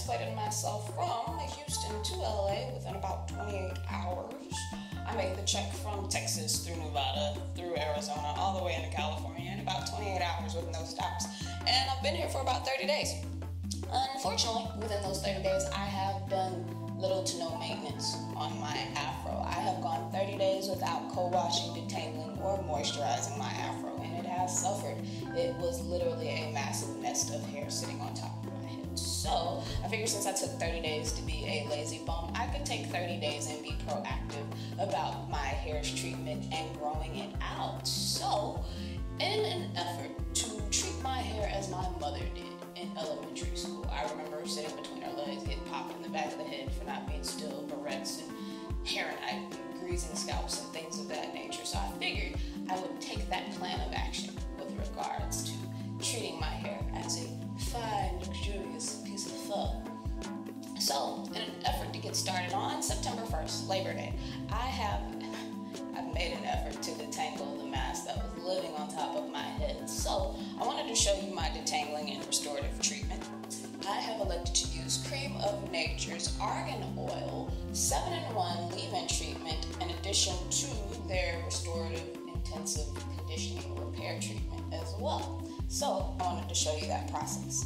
transported myself from Houston to LA within about 28 hours. I made the trek from Texas through Nevada, through Arizona, all the way into California in about 28 hours with no stops. And I've been here for about 30 days. Unfortunately, within those 30 days, I have done little to no maintenance on my afro. I have gone 30 days without co-washing, detangling, or moisturizing my afro, and it has suffered. It was literally a massive nest of hair sitting on top of my head. So I figured since I took 30 days to be a lazy bum, I could take 30 days and be proactive about my hair's treatment and growing it out. So in an effort to treat my hair as my mother did in elementary school, I remember sitting between her legs, getting popped in the back of the head for not being still, barrettes and hair and greasing scalps and things of that nature. So I figured I would take that plan of action with regards to treating my hair as a fine, luxurious piece of fur. So in an effort to get started on September 1st, Labor Day, I've made an effort to detangle the mass that was living on top of my head. So I wanted to show you my detangling and restorative treatment. I have elected to use Creme of Nature's Argan Oil 7-in-1 leave-in treatment in addition to their restorative intensive conditioning repair treatment as well. So I wanted to show you that process.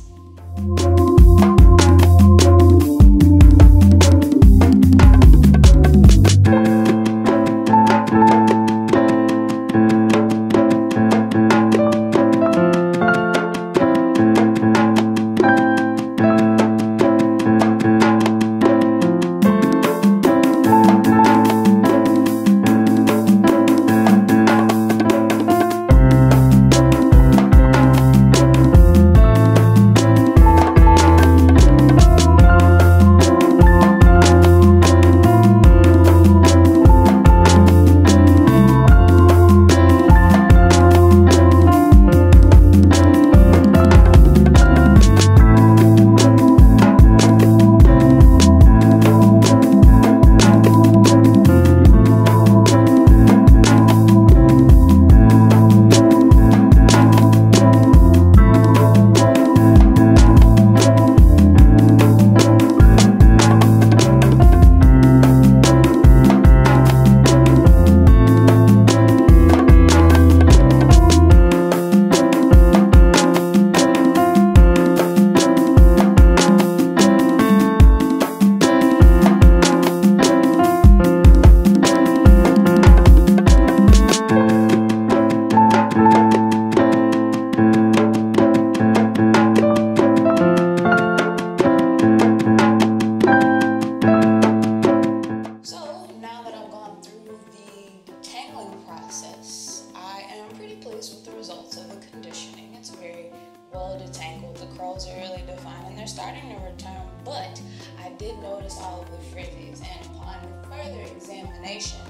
Detangled. The curls are really defined and they're starting to return, but I did notice all of the frizzies, and upon further examination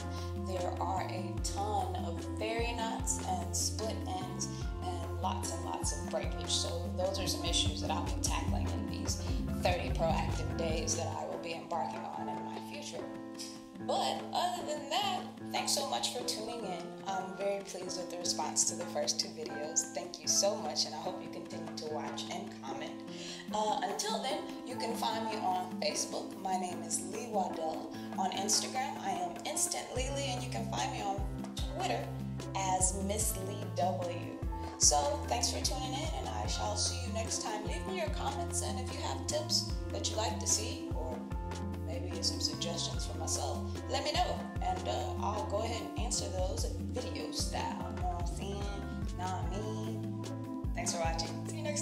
there are a ton of fairy knots and split ends and lots of breakage. So those are some issues that I'll be tackling in these 30 proactive days that I will be embarking on in my future. But other than that, thanks so much for tuning in. I'm very pleased with the response to the first 2 videos. Thank you so much, and I hope you continue to watch and comment. Until then, you can find me on Facebook. My name is Lewis-Waddell. On Instagram, I am Instant Lily, and you can find me on Twitter as Miss Lee W. So thanks for tuning in, and I shall see you next time. Leave me your comments, and if you have tips that you'd like to see, or maybe some suggestions for myself, let me know, and I'll go ahead and answer those video style. You know what I'm saying? Nah, me. Thanks for watching. See you next time.